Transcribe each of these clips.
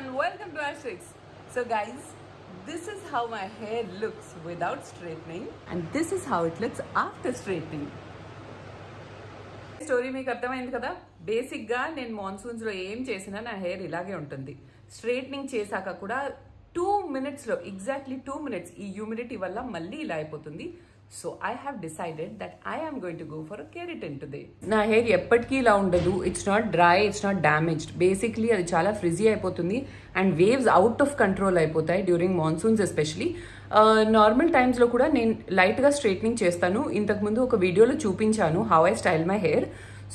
everyone, welcome to our Six. So guys, this is how my hair looks without straightening and this is how it looks after straightening. Story మీకు అర్థమైంది కదా. బేసిక్గా నేను మాన్సూన్స్లో ఏం చేసినా నా హెయిర్ ఇలాగే ఉంటుంది. స్ట్రైట్నింగ్ చేశాక కూడా 2 minutesలో ఎగ్జాక్ట్లీ 2 minutes ఈ హ్యూమిడిటీ వల్ల మళ్ళీ ఇలా అయిపోతుంది. So I have decided that I am going to go for a keratin today. నా హెయిర్ ఎప్పటికీ ఇలా ఉండదు. It's not dry, it's not damaged. Basically అది చాలా ఫ్రిజీ అయిపోతుంది and waves out of control అయిపోతాయి డ్యూరింగ్ మాన్సూన్స్ ఎస్పెషలీ. నార్మల్ టైమ్స్లో కూడా నేను లైట్గా స్ట్రైట్నింగ్ చేస్తాను. ఇంతకుముందు ఒక వీడియోలో చూపించాను how I style my hair.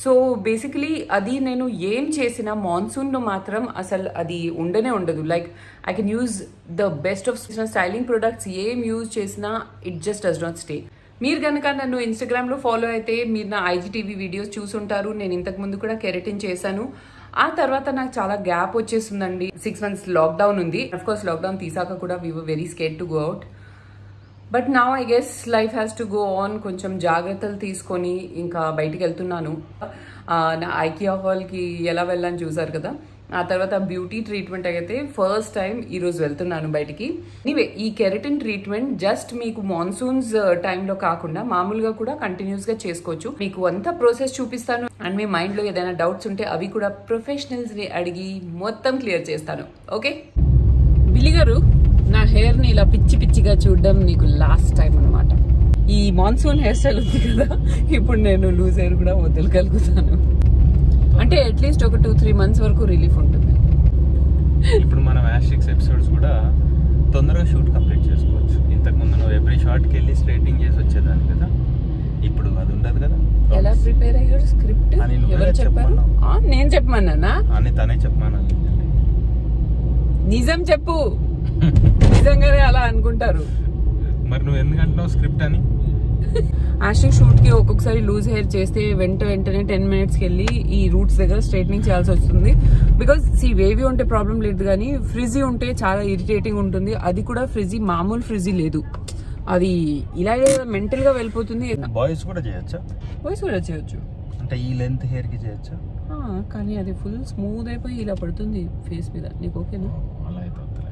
So basically అది నేను ఏం చేసినా మాన్సూన్లో మాత్రం అసలు అది ఉండనే ఉండదు. Like I can use the best of styling products, ఏం యూజ్ చేసినా it just does not stay. మీరు కనుక నన్ను ఇన్స్టాగ్రామ్లో ఫాలో అయితే మీరు నా ఐజీటీవీ వీడియోస్ చూసుంటారు. నేను ఇంతకుముందు కూడా కెరటిన్ చేశాను. ఆ తర్వాత నాకు చాలా గ్యాప్ వచ్చేస్తుందండి. 6 months లాక్డౌన్ ఉంది. అఫ్కోర్స్ లాక్డౌన్ తీసాక కూడా we were very scared to go out. But now I guess life has to go on. కొంచెం జాగ్రత్తలు తీసుకొని ఇంకా బయటికి వెళ్తున్నాను. నా ఐకియా హాల్కి ఎలా వెళ్ళాలని చూసారు కదా. ఆ తర్వాత బ్యూటీ ట్రీట్మెంట్ అయితే ఫస్ట్ టైం ఈరోజు వెళ్తున్నాను బయటికి. ఎనీవే ఈ కెరటిన్ ట్రీట్మెంట్ జస్ట్ మీకు మాన్సూన్స్ టైంలో కాకుండా మామూలుగా కూడా కంటిన్యూస్గా చేసుకోవచ్చు. మీకు అంతా ప్రాసెస్ చూపిస్తాను అండ్ మీ మైండ్లో ఏదైనా డౌట్స్ ఉంటే అవి కూడా ప్రొఫెషనల్స్ని అడిగి మొత్తం క్లియర్ చేస్తాను. ఓకే బిల్లి గారు, నా హెయిర్ని ఇలా పిచ్చి పిచ్చిగా చూడడం నీకు లాస్ట్ టైం అనమాట. ఈ మాన్సూన్ హెయిర్ స్టైల్ ఉంది కదా, ఇప్పుడు నేను లూజ్ హెయిర్ కూడా వదలగలుగుతాను. అంటే అట్లీస్ట్ ఒక 2-3 months వరకు రిలీఫ్ ఉంటుంది. ఇప్పుడు మనం యాషిక్స్ ఎపిసోడ్స్ కూడా తొందరగా షూట్ కంప్లీట్ చేసుకోవచ్చు. ఇంతకుముందు నువ్వు ఎవ్రీ షార్ట్కి వెళ్ళి స్ట్రైటింగ్ చేసి వచ్చేదాన్ని కదా, ఇప్పుడు అది ఉండదు కదా. ఎలా ప్రిపేర్ అయ్యాడు స్క్రిప్ట్? ఎవరు చెప్పారు? నేను చెప్పమన్నానా? అని తనే చెప్పమన్నా. నిజం చెప్పు. నిజంగానే అలా అనుకుంటారు. మరి నువ్వు ఎందుకంటున్నావు స్క్రిప్ట్ అని? యాషింగ్ షూట్ కి ఒక్కొక్కసారి లూజ్ హెయిర్ చేస్తే వెంటనే 10 minutes వెళ్ళి ఈ రూట్స్ దగ్గర స్ట్రైట్నింగ్ చేయాల్సి వస్తుంది. బికాస్ వేవీ ఉంటే ప్రాబ్లం లేదు, కానీ ఫ్రిజీ ఉంటే చాలా ఇరిటేటింగ్ ఉంటుంది. అది కూడా ఫ్రిజీ మామూలు ఫ్రిజీ లేదు, అది ఇలాగే మెంటల్ గా వెళ్ళిపోతుంది. బాయ్స్ కూడా చేయొచ్చా? బాయ్స్ కూడా చేయొచ్చు. అంటే ఈ లెంత్ హెయిర్ కి చేయొచ్చా? కానీ అది ఫుల్ స్మూత్ అయిపోయి ఇలా పడుతుంది ఫేస్ మీద. నీకు ఓకేనా? అలా అయితే వద్దులే.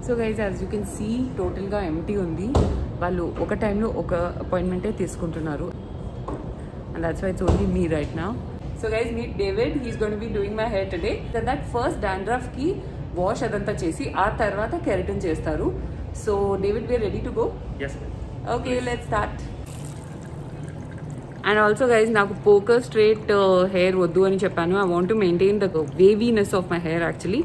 So guys as you can see టోటల్గా ఎంటీ ఉంది. వాళ్ళు ఒక టైంలో ఒక అపాయింట్మెంటే తీసుకుంటున్నారు and that's why it's only me right now. So guys meet David, he's going to be doing my hair today. That first డాండ్రఫ్కి వాష్ అదంతా చేసి ఆ తర్వాత కెరటిన్ చేస్తారు. So David, we're ready to go. Okay let's start. And also guys నాకు poker straight hair వద్దు అని చెప్పాను. I want to maintain the waviness of my hair. Actually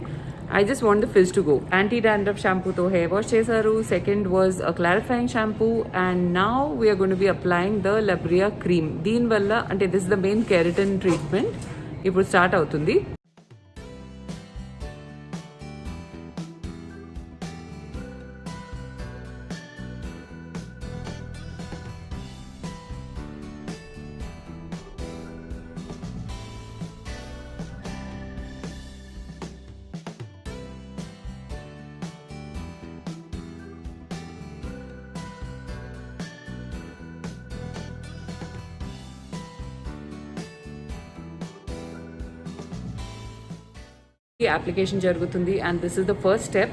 I just want the frizz to go. Anti-dandruff shampoo to hair wash chesaru. Second was a clarifying shampoo, and now we are going to be applying the Labria cream. Deen valla ante this is the main keratin treatment. Ippudu start avutundi. Application జరుగుతుంది and this is the first step.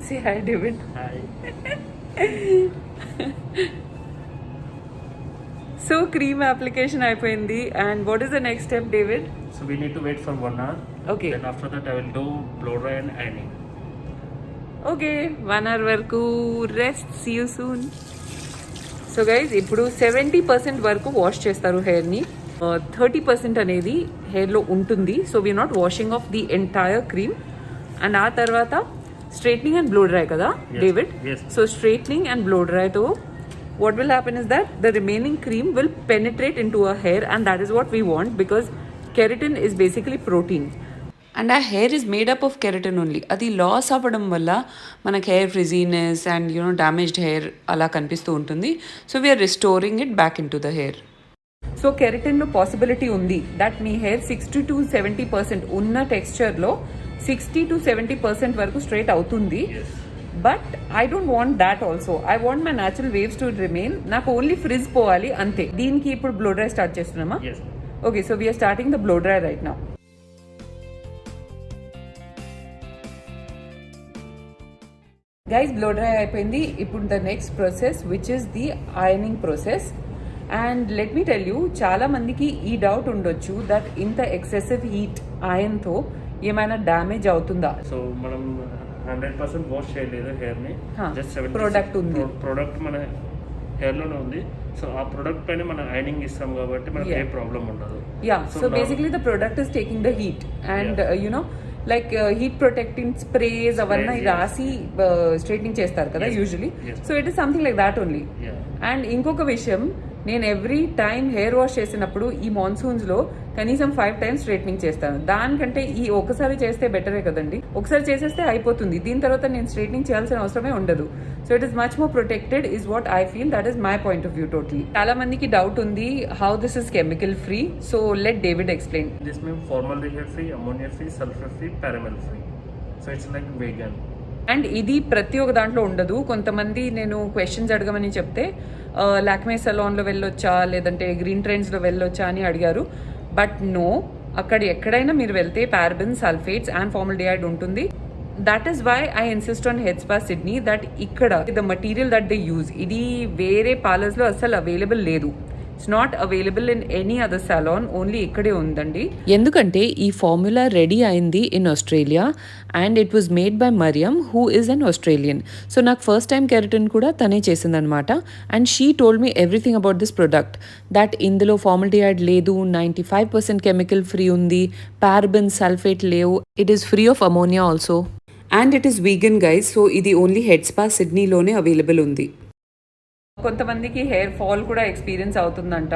Say hi, David. Hi. So cream application అయిపోయింది and what is the next step, David? So we need to wait for 1 hour. Okay. Then after that I will do blow dry and ironing. Okay, 1 hour వరకు rest. See you soon. So guys ఇప్పుడు 70% వరకు wash చేస్తారు హెయిర్ని. 30% అనేది హెయిర్లో ఉంటుంది. So we're not washing off the entire cream. And ఆ తర్వాత స్ట్రైట్నింగ్ అండ్ బ్లో డ్రై కదా David? So straightening and blow డ్రైతో what will happen is that the remaining cream will penetrate into our hair and that is what we want because keratin is basically protein. And ఆ hair is made up of keratin only. అది loss అవ్వడం వల్ల మనకి hair frizziness and damaged hair అలా కనిపిస్తూ ఉంటుంది. So we're restoring it back into the hair. So కెరటిన్లో possibility ఉంది దట్ మీ హెయిర్ 60 to 70% ఉన్న టెక్స్చర్లో 60 to 70% వరకు స్ట్రైట్ అవుతుంది. But I don't want that also. I want my natural waves to remain. నాకు ఓన్లీ ఫ్రిజ్ పోవాలి అంతే. దీనికి ఇప్పుడు బ్లో డ్రై స్టార్ట్ చేస్తున్నామా? Yes. Okay, so we are starting the blow dry right now. Guys, blow dry అయిపోయింది. ఇప్పుడు the next process which is the ironing process. And let me tell you, చాలా మందికి ఈ డౌట్ ఉండొచ్చు దట్ ఇంత excessive heat ఐరన్తో ఏమైనా damage అవుతుందా? So మనం 100% వాష్ చేయలేదు హెయిర్ ని. జస్ట్ product ఉంది. ప్రోడక్ట్ మన హెయిర్ లోనే ఉంది. సో ఆ ప్రొడక్ట్ పైన మనం ఐరనింగ్ ఇస్తాం కాబట్టి మనకి ఏ ప్రాబ్లం ఉండదు. Yeah, so basically the product is taking the heat and like heat protecting sprays అవన్నీ రాసి స్ట్రైట్నింగ్ చేస్తారు కదా usually. So it is something like that only. And ఇంకొక విషయం, నేను ఎవ్రీ టైం హెయిర్ వాష్ చేసినప్పుడు ఈ మాన్సూన్స్లో కనీసం 5 times స్ట్రైట్నింగ్ చేస్తాను. దానికంటే ఈ ఒకసారి చేస్తే బెటరే కదండి. ఒకసారి చేసేస్తే అయిపోతుంది. దీని తర్వాత నేను స్ట్రైట్నింగ్ చేయాల్సిన అవసరమే ఉండదు. So it is much more protected is what I feel. That is my point of view totally. చాలా మందికి డౌట్ ఉంది how this is chemical free. So let David explain. This mean formaldehyde free, ammonia free, sulphur free, paraben free. So it's like vegan. And ఇది ప్రతి ఒక్క దాంట్లో ఉండదు. కొంతమంది నేను క్వశ్చన్స్ అడగమని చెప్తే లాక్మే సలాన్లో వెళ్ళొచ్చా లేదంటే గ్రీన్ ట్రెండ్స్లో వెళ్ళొచ్చా అని అడిగారు. బట్ నో, అక్కడ ఎక్కడైనా మీరు వెళ్తే పారాబెన్, సల్ఫేట్స్ అండ్ ఫార్మాల్డిహైడ్ ఉంటుంది. That is why I insist on Head Spa Sydney that ఇక్కడ the material that they use ఇది వేరే పార్లర్స్లో అసలు అవైలబుల్ లేదు. It's not available in any other salon, only ఇక్కడే ఉందండి. ఎందుకంటే ఈ ఫార్ములా రెడీ అయింది in Australia and it was made by Mariam who is an Australian. So నాకు ఫస్ట్ టైం కెరటిన్ కూడా తనే చేసిందనమాట. And she told me everything about this product that ఇందులో ఫార్మాల్డిహైడ్ లేదు, 95% కెమికల్ ఫ్రీ ఉంది, పారాబెన్, సల్ఫేట్ లేవు, it is free of ammonia also and it is vegan guys. So ఇది only head spa సిడ్నీలోనే available ఉంది. కొంతమందికి హెయిర్ ఫాల్ కూడా experience అవుతుందంట.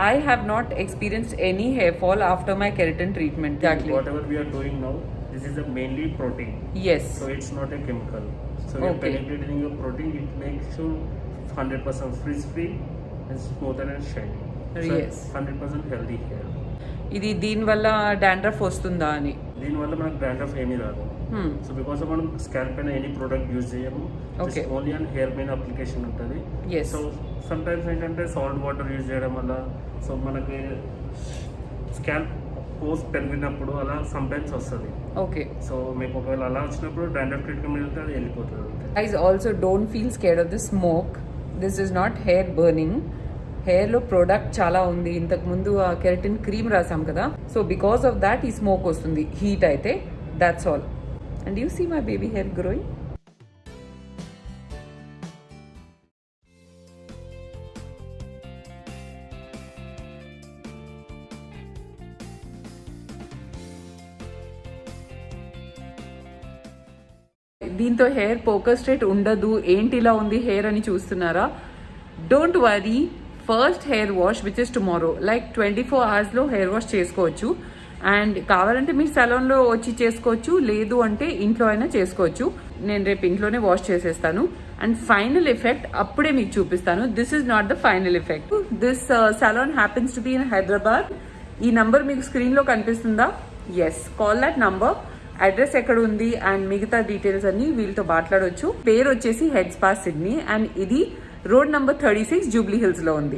I have not experienced any hair fall after my keratin treatment. Whatever we are doing now, this is a mainly protein. Yes. So it's not a chemical. So we are penetrating your protein. It makes you 100% frizz-free and smoother and shiny. So Yes. 100% healthy hair. ఇది దీనివల్ల dandruff వస్తుందా అని? దీనివల్ల మనకు dandruff ఏమీ రాదు. So because మనం scalp పైన ఎనీ ప్రోడక్ట్ యూజ్ చేయము. ఓన్లీ ఆన్ హెయిర్ పైన అప్లికేషన్ ఉంటుంది. సో సమ్ టైమ్స్ ఏంటంటే సాల్ట్ వాటర్ యూజ్ చేయడం వల్ల సో మనకి స్కాల్ప్ పోస్ట్ పెరిగినప్పుడు అలా సమ్ టైమ్స్ వస్తుంది. ఓకే, సో మీకు ఒకవేళ అలా వచ్చినప్పుడు డాండ్రఫ్ ట్రీట్మెంట్ వెళ్తే అది వెళ్ళిపోతుంది. guys also don't feel scared of the smoke. This is not hair burning. హెయిర్లో ప్రోడక్ట్ చాలా ఉంది. ఇంతకుముందు ఆ కెరటిన్ క్రీమ్ రాసాం కదా, సో బికాస్ ఆఫ్ దాట్ ఈ స్మోక్ వస్తుంది హీట్ అయితే. That's all. And you see my baby hair growing. దీంతో హెయిర్ పోకర్ స్ట్రైట్ ఉండదు, ఏంటి ఇలా ఉంది హెయిర్ అని చూస్తున్నారా? Don't worry. First hair wash which is tomorrow, like 24 hours hair wash చేసుకోవచ్చు. అండ్ కావాలంటే మీరు సలూన్లో వచ్చి చేసుకోవచ్చు, లేదు అంటే ఇంట్లో అయినా చేసుకోవచ్చు. నేను రేపు ఇంట్లోనే వాష్ చేసేస్తాను. అండ్ ఫైనల్ ఎఫెక్ట్ అప్పుడే మీకు చూపిస్తాను. This is not the final effect. This salon happens to be in Hyderabad. ఈ నంబర్ మీకు స్క్రీన్లో కనిపిస్తుందా? Yes, call that number. Address ఎక్కడ ఉంది అండ్ మిగతా డీటెయిల్స్ అన్ని వీళ్ళతో మాట్లాడవచ్చు. పేరు వచ్చేసి హెడ్ స్పా సిడ్నీ అండ్ ఇది రోడ్ నంబర్ 36 జూబ్లీ హిల్స్లో ఉంది.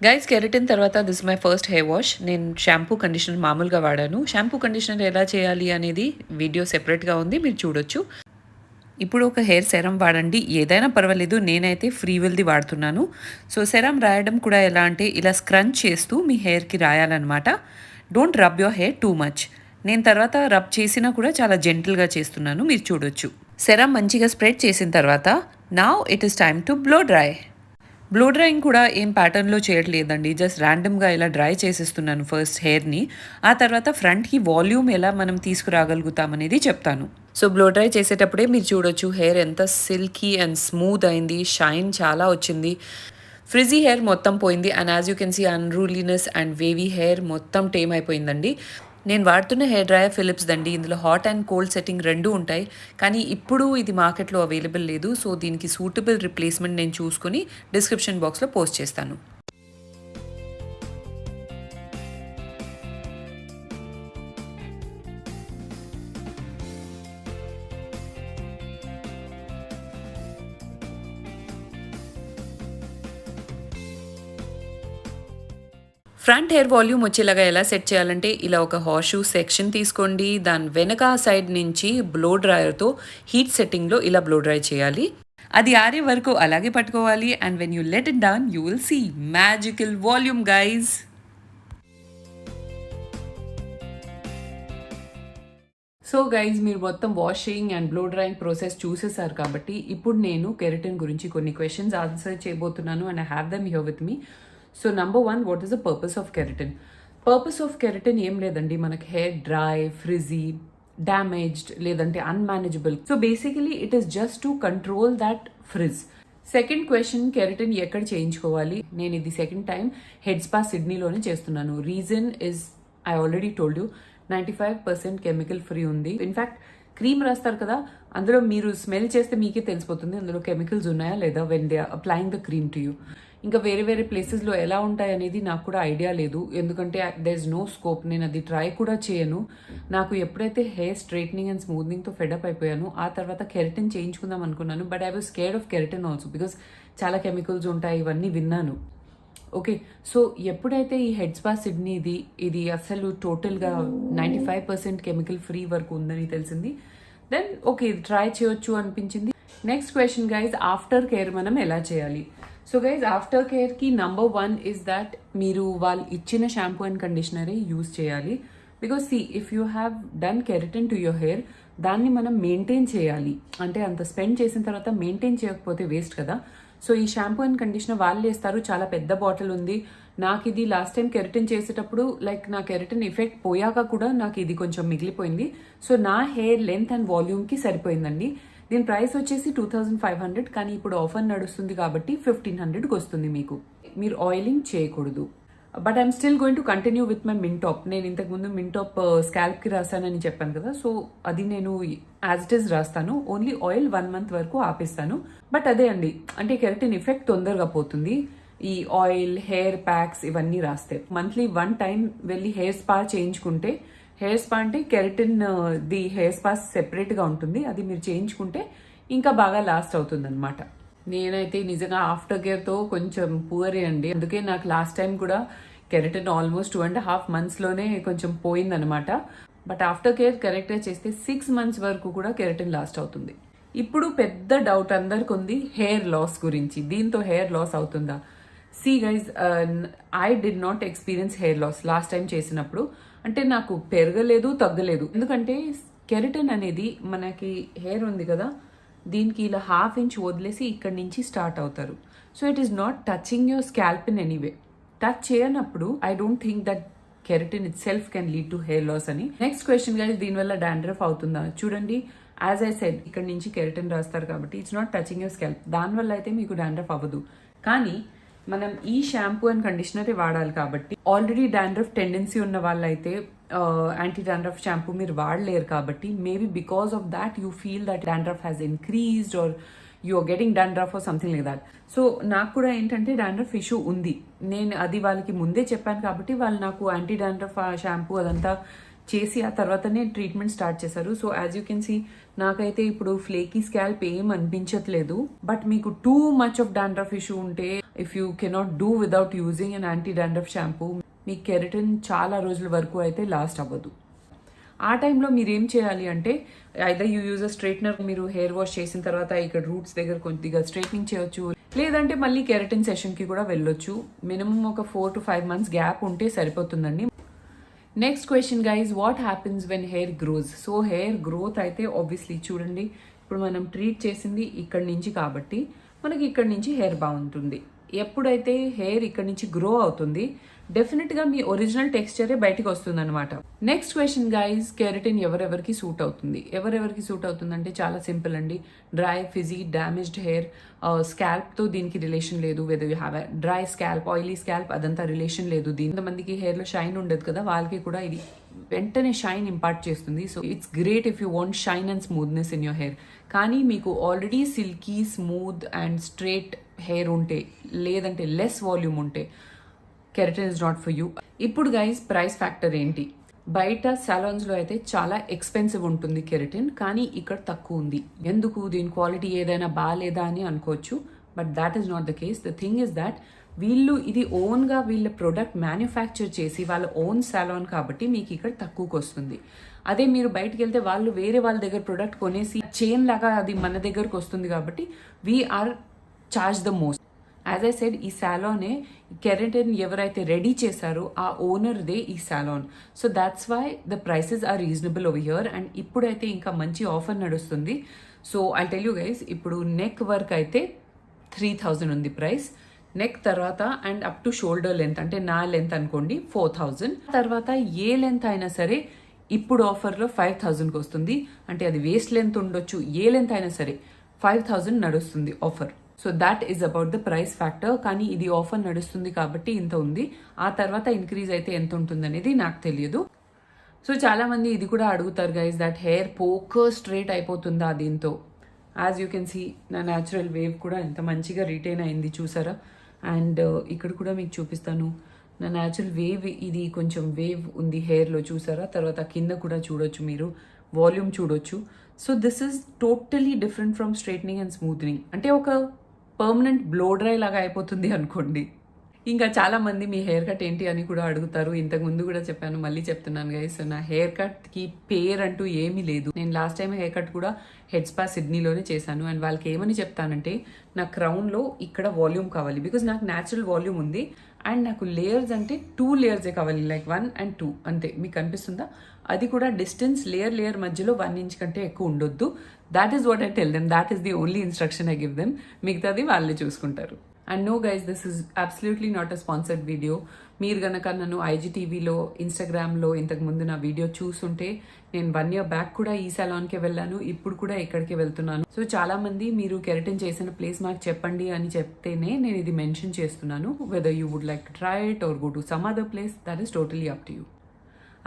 గైస్, కెరటిన్ తర్వాత this my first hair wash. నేను షాంపూ కండిషనర్ మామూలుగా వాడాను. షాంపూ కండిషనర్ ఎలా చేయాలి అనేది వీడియో సెపరేట్గా ఉంది, మీరు చూడొచ్చు. ఇప్పుడు ఒక హెయిర్ సెరం వాడండి, ఏదైనా పర్వాలేదు. నేనైతే ఫ్రీ విల్ది వాడుతున్నాను. సో సెరం రాయడం కూడా ఎలా అంటే ఇలా స్క్రంచ్ చేస్తూ మీ హెయిర్కి రాయాలన్నమాట. Don't rub your hair too much. నేను తర్వాత రబ్ చేసినా కూడా చాలా జెంటిల్గా చేస్తున్నాను, మీరు చూడొచ్చు. సెరం మంచిగా స్ప్రెడ్ చేసిన తర్వాత now it is time to blow dry. Blow drying కూడా ఏం ప్యాటర్న్లో చేయట్లేదండి, జస్ట్ ర్యాండమ్గా ఇలా డ్రై చేసేస్తున్నాను ఫస్ట్ హెయిర్ని. ఆ తర్వాత ఫ్రంట్కి వాల్యూమ్ ఎలా మనం తీసుకురాగలుగుతామనేది చెప్తాను. సో బ్లో డ్రై చేసేటప్పుడే మీరు చూడొచ్చు హెయిర్ ఎంత సిల్కీ అండ్ స్మూత్ అయింది, షైన్ చాలా వచ్చింది, ఫ్రిజీ హెయిర్ మొత్తం పోయింది. And as you can see unruliness and wavy hair మొత్తం టేమ్ అయిపోయిందండి. నేను వాడుతున్న హెయిర్ డ్రైయర్ ఫిలిప్స్ దండి. ఇందులో హాట్ అండ్ కోల్డ్ సెట్టింగ్ రెండు ఉంటాయి. కానీ ఇప్పుడు ఇది మార్కెట్లో అవైలబుల్ లేదు. సో దీనికి సూటబుల్ రిప్లేస్మెంట్ నేను చూసుకొని డిస్క్రిప్షన్ బాక్స్లో పోస్ట్ చేస్తాను. ఫ్రంట్ హెయిర్ వాల్యూమ్ వచ్చేలాగా ఎలా సెట్ చేయాలంటే ఇలా ఒక హార్స్ షూ సెక్షన్ తీసుకోండి. దాని వెనక సైడ్ నుంచి బ్లో డ్రైయర్తో హీట్ సెట్టింగ్లో ఇలా బ్లో డ్రై చేయాలి. అది ఆరే వరకు అలాగే పట్టుకోవాలి. And when you let it down you will see magical volume guys. So guys మీరు మొత్తం washing and blow drying process చూసేసారు కాబట్టి ఇప్పుడు నేను కెరటిన్ గురించి కొన్ని క్వశ్చన్స్ ఆన్సర్ చేయబోతున్నాను and I have them here with me. So number 1, what is the purpose of keratin? Purpose of keratin ఏం లేదండి, మనకి హెయిర్ డ్రై, ఫ్రిజీ, డ్యామేజ్డ్ లేదంటే unmanageable. So basically it is just to control that fridge. Second question, keratin ఎక్కడ చేయించుకోవాలి? నేను ఇది second time head spa సిడ్నీలోనే చేస్తున్నాను. Reason is I already told you 95% chemical free ఉంది. ఇన్ఫ్యాక్ట్ క్రీమ్ రాస్తారు కదా, అందులో మీరు స్మెల్ చేస్తే మీకే తెలిసిపోతుంది అందులో కెమికల్స్ ఉన్నాయా లేదా when they are applying the cream to you. ఇంకా వేరే వేరే ప్లేసెస్లో ఎలా ఉంటాయి అనేది నాకు కూడా ఐడియా లేదు, ఎందుకంటే దేర్ ఇస్ నో స్కోప్. నేను అది ట్రై కూడా చేయను. నాకు ఎప్పుడైతే హెయిర్ స్ట్రైట్నింగ్ అండ్ స్మూత్నింగ్తో ఫెడప్ అయిపోయాను ఆ తర్వాత కెరటిన్ చేయించుకుందాం అనుకున్నాను. But I was scared of keratin also because చాలా కెమికల్స్ ఉంటాయి ఇవన్నీ విన్నాను. ఓకే, సో ఎప్పుడైతే ఈ హెడ్ స్పా సిడ్నీది ఇది అసలు టోటల్గా 95% కెమికల్ ఫ్రీ వరకు ఉందని తెలిసింది, దెన్ ఓకే ఇది ట్రై చేయొచ్చు అనిపించింది. Next question guys, after care మనం ఎలా చేయాలి? సో గైజ్ ఆఫ్టర్ కేర్కి నంబర్ 1 ఇస్ దట్ మీరు వాళ్ళు ఇచ్చిన షాంపూ అండ్ కండిషనరే యూజ్ చేయాలి. Because see if you have done keratin to your hair దాన్ని మనం మెయింటైన్ చేయాలి. అంటే అంత స్పెండ్ చేసిన తర్వాత మెయింటైన్ చేయకపోతే వేస్ట్ కదా. సో ఈ షాంపూ అండ్ కండిషనర్ వాళ్ళు వేస్తారు, చాలా పెద్ద బాటిల్ ఉంది. నాకు ఇది లాస్ట్ టైం కెరటిన్ చేసేటప్పుడు లైక్ నా కెరటిన్ ఎఫెక్ట్ పోయాక కూడా నాకు ఇది కొంచెం మిగిలిపోయింది. సో నా హెయిర్ లెంత్ అండ్ వాల్యూమ్కి సరిపోయిందండి. దీని ప్రైస్ వచ్చేసి 2500, కానీ ఇప్పుడు ఆఫర్ నడుస్తుంది కాబట్టి 1500కి వస్తుంది మీకు. మీరు ఆయిలింగ్ చేయకూడదు. But I'm still going to continue with my Mintop. నేను ఇంతకుముందు మింటాప్ స్కాల్ప్కి రాస్తానని చెప్పాను కదా, సో అది నేను యాజ్ ఇట్ ఈస్ రాస్తాను. ఓన్లీ ఆయిల్ 1 month వరకు ఆపిస్తాను. బట్ అదే అండి, అంటే కెరటిన్ ఎఫెక్ట్ తొందరగా పోతుంది ఈ ఆయిల్, హెయిర్ ప్యాక్స్ ఇవన్నీ రాస్తే. మంత్లీ 1 time వెళ్ళి హెయిర్ స్పా చేయించుకుంటే, హెయిర్ స్పా అంటే కెరటిన్ ది హెయిర్ స్పా సెపరేట్గా ఉంటుంది, అది మీరు చేయించుకుంటే ఇంకా బాగా లాస్ట్ అవుతుంది అనమాట. నేనైతే నిజంగా ఆఫ్టర్ కేర్తో కొంచెం పూరే అండి. అందుకే నాకు లాస్ట్ టైం కూడా కెరటిన్ ఆల్మోస్ట్ 2.5 monthsలోనే కొంచెం పోయిందనమాట. బట్ ఆఫ్టర్ కేర్ కరెక్ట్గా చేస్తే 6 months వరకు కూడా కెరటిన్ లాస్ట్ అవుతుంది. ఇప్పుడు పెద్ద డౌట్ అందరికి ఉంది హెయిర్ లాస్ గురించి. దీంతో హెయిర్ లాస్ అవుతుందా? See guys, I did not experience hair loss last time చేసినప్పుడు. అంటే నాకు పెరగలేదు, తగ్గలేదు. ఎందుకంటే కెరటిన్ అనేది మనకి హెయిర్ ఉంది కదా, దీనికి ఇలా 1/2 inch వదిలేసి ఇక్కడ నుంచి స్టార్ట్ అవుతారు. So it is not touching your scalp in anyway. Touch చేయనప్పుడు I don't think that keratin itself can lead to hair loss అని. నెక్స్ట్ క్వశ్చన్ గైస్, దీనివల్ల డాండ్రఫ్ అవుతుందా? చూడండి, యాజ్ ఐ సెడ్ ఇక్కడ నుంచి కెరటిన్ రాస్తారు కాబట్టి it's not touching your scalp. దానివల్ల అయితే మీకు డాండ్రఫ్ అవ్వదు. కానీ మనం ఈ షాంపూ అండ్ కండిషనరే వాడాలి కాబట్టి ఆల్రెడీ డాండ్రఫ్ టెండెన్సీ ఉన్న వాళ్ళైతే యాంటీ డాండ్రఫ్ షాంపూ మీరు వాడలేరు కాబట్టి maybe because of that you feel that dandruff has increased or you are getting dandruff or something like that. So నాకు కూడా ఏంటంటే డాండ్రఫ్ ఇష్యూ ఉంది. నేను అది వాళ్ళకి ముందే చెప్పాను కాబట్టి వాళ్ళు నాకు యాంటీ డాండ్రఫ్ షాంపూ అదంతా చేసి ఆ తర్వాతనే ట్రీట్మెంట్ స్టార్ట్ చేశారు. So as you can see నాకైతే ఇప్పుడు ఫ్లేకీ స్కాల్ప్ ఏం అనిపించట్లేదు. బట్ మీకు too much of dandruff issue ఉంటే if you cannot do without using an anti dandruff shampoo మీ కెరటిన్ చాలా రోజుల వరకు అయితే లాస్ట్ అవ్వదు. ఆ టైంలో మీరు ఏం చేయాలి అంటే either you use a straightener, మీరు హెయిర్ వాష్ చేసిన తర్వాత ఇక్కడ రూట్స్ దగ్గర కొద్దిగా స్ట్రైట్నింగ్ చేయొచ్చు, లేదంటే మళ్ళీ కెరటిన్ సెషన్కి కూడా వెళ్ళొచ్చు. మినిమం ఒక 4 to 5 months గ్యాప్ ఉంటే సరిపోతుందండి. Next question guys, what happens when hair gross? So hair growth అయితే ఆబ్వియస్లీ చూడండి, ఇప్పుడు మనం ట్రీట్ చేసింది ఇక్కడి నుంచి కాబట్టి మనకి ఇక్కడి నుంచి హెయిర్ బాగుంటుంది. ఎప్పుడైతే హెయిర్ ఇక్కడి నుంచి గ్రో అవుతుంది డెఫినెట్గా మీ ఒరిజినల్ టెక్స్చరే బయటకు వస్తుంది అనమాట. నెక్స్ట్ క్వశ్చన్ గైజ్, కెరటిన్ ఎవరెవరికి సూట్ అవుతుంది? ఎవరెవరికి సూట్ అవుతుంది అంటే చాలా సింపుల్ అండి. డ్రై, ఫిజీ, డ్యామేజ్డ్ హెయిర్, స్కాల్ప్తో దీనికి రిలేషన్ లేదు. Whether you have a dry scalp, oily scalp, అదంతా రిలేషన్ లేదు. దీంతమందికి హెయిర్లో షైన్ ఉండదు కదా, వాళ్ళకి కూడా ఇది వెంటనే షైన్ ఇంపార్ట్ చేస్తుంది. So it's great if you want shine and smoothness in your hair. కానీ మీకు already silky, smooth and straight hair ఉంటే, లేదంటే లెస్ వాల్యూమ్ ఉంటే, keratin is not for you. ఇప్పుడు గైస్ ప్రైస్ ఫ్యాక్టర్ ఏంటి? బయట సాలాన్స్లో అయితే చాలా ఎక్స్పెన్సివ్ ఉంటుంది కెరటిన్, కానీ ఇక్కడ తక్కువ ఉంది. ఎందుకు? దీని క్వాలిటీ ఏదైనా బాగాలేదా అని అనుకోవచ్చు, but that is not the case. The thing is that వీళ్ళు ఇది ఓన్గా వీళ్ళ ప్రొడక్ట్ మ్యానుఫ్యాక్చర్ చేసి వాళ్ళ ఓన్ సాలాన్ కాబట్టి మీకు ఇక్కడ తక్కువకి వస్తుంది. అదే మీరు బయటకు వెళ్తే వాళ్ళు వేరే వాళ్ళ దగ్గర ప్రొడక్ట్ కొనేసి చైన్ లాగా అది మన దగ్గరకు వస్తుంది కాబట్టి we are charge the most. As I said, ఈ సాలానే కెరటిన్ ఎవరైతే రెడీ చేశారో ఆ ఓనర్దే ఈ salon. So that's why the prices are reasonable over here. And ఇప్పుడైతే ఇంకా మంచి ఆఫర్ నడుస్తుంది. So I tell you guys, ఇప్పుడు నెక్ వర్క్ అయితే 3000 ఉంది ప్రైస్. నెక్ తర్వాత and up to shoulder length, అంటే నా లెంత్ అనుకోండి 4000. తర్వాత ఏ లెంత్ అయినా సరే ఇప్పుడు ఆఫర్లో 5000కి వస్తుంది. అంటే అది వేస్ట్ లెంత్ ఉండొచ్చు, ఏ లెంత్ అయినా సరే 5000 నడుస్తుంది offer. So that is about the price factor. కానీ ఇది ఆఫర్ నడుస్తుంది కాబట్టి ఇంత ఉంది. ఆ తర్వాత ఇంక్రీజ్ అయితే ఎంత ఉంటుంది అనేది నాకు తెలియదు. సో చాలా మంది ఇది కూడా అడుగుతారు guys, that hair poker straight అయిపోతుందా దీంతో? యాజ్ యూ కెన్ సీ, నా న్యాచురల్ వేవ్ కూడా ఎంత మంచిగా రిటైన్ అయింది చూసారా. అండ్ ఇక్కడ కూడా మీకు చూపిస్తాను, నా న్యాచురల్ వేవ్, ఇది కొంచెం వేవ్ ఉంది హెయిర్లో చూసారా. తర్వాత కింద కూడా చూడొచ్చు, మీరు వాల్యూమ్ చూడొచ్చు. So this is totally different from straightening and smoothening. అంటే ఒక పర్మనెంట్ బ్లో డ్రై లాగా అయిపోతుంది అనుకోండి. ఇంకా చాలా మంది మీ హెయిర్ కట్ ఏంటి అని కూడా అడుగుతారు. ఇంతకు ముందు కూడా చెప్పాను, మళ్ళీ చెప్తున్నాను గైస్, నా హెయిర్ కట్కి పేరు అంటూ ఏమీ లేదు. నేను లాస్ట్ టైం హెయిర్ కట్ కూడా హెడ్ స్పా సిడ్నీలోనే చేశాను. అండ్ వాళ్ళకి ఏమని చెప్తానంటే, నా క్రౌన్లో ఇక్కడ వాల్యూమ్ కావాలి, బికాజ్ నాకు న్యాచురల్ వాల్యూమ్ ఉంది. అండ్ నాకు లేయర్స్ అంటే 2 లేయర్సే కావాలి, లైక్ 1 and 2 అంతే. మీకు కనిపిస్తుందా? అది కూడా డిస్టెన్స్ లేయర్ మధ్యలో 1 inch కంటే ఎక్కువ ఉండొద్దు. That is what I tell them. That is the only instruction I give them. మిగతాది వాళ్ళే చూసుకుంటారు. And no guys, this is absolutely not a sponsored video. మీరు గనక నన్ను ఐజీటీవీలో, ఇన్స్టాగ్రామ్లో ఇంతకు ముందు నా వీడియో చూసుంటే, నేను 1 year బ్యాక్ కూడా ఈ సలాన్కే వెళ్ళాను, ఇప్పుడు కూడా ఇక్కడికే వెళ్తున్నాను. సో చాలా మంది మీరు కెరటిన్ చేసిన ప్లేస్ మాకు చెప్పండి అని చెప్తేనే నేను ఇది మెన్షన్ చేస్తున్నాను. Whether you would like to try it or go to some other place, that is totally up to you.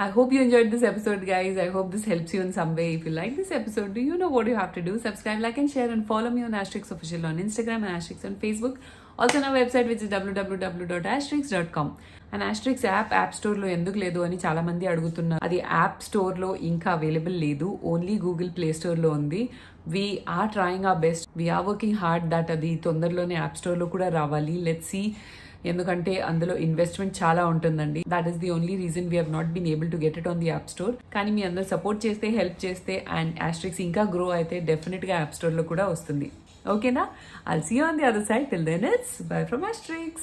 I hope you enjoyed this episode, guys. I hope this helps you in some way. If you like this episode, do you know what you have to do? Subscribe, like and share, and follow me on Asterix Official on Instagram and Asterix on Facebook. Also on our website, which is www.asterix.com. And Asterix app స్టోర్లో ఎందుకు లేదు అని చాలా మంది అడుగుతున్నారు. అది app స్టోర్లో ఇంకా అవైలబుల్ లేదు, ఓన్లీ గూగుల్ ప్లే స్టోర్లో ఉంది. We are trying our best. We are working hard that అది తొందరలోనే యాప్ స్టోర్లో కూడా రావాలి. Let's see. ఎందుకంటే అందులో ఇన్వెస్ట్మెంట్ చాలా ఉంటుందండి. That is the only reason we have not been able to get it on the app store. కానీ మీ అందరూ సపోర్ట్ చేస్తే, హెల్ప్ చేస్తే, అండ్ ఆస్ట్రిక్స్ ఇంకా గ్రో అయితే డెఫినెట్గా యాప్ స్టోర్లో కూడా వస్తుంది. ఓకేనా? I'll see you on the other side. Till then, it's bye from Asterix.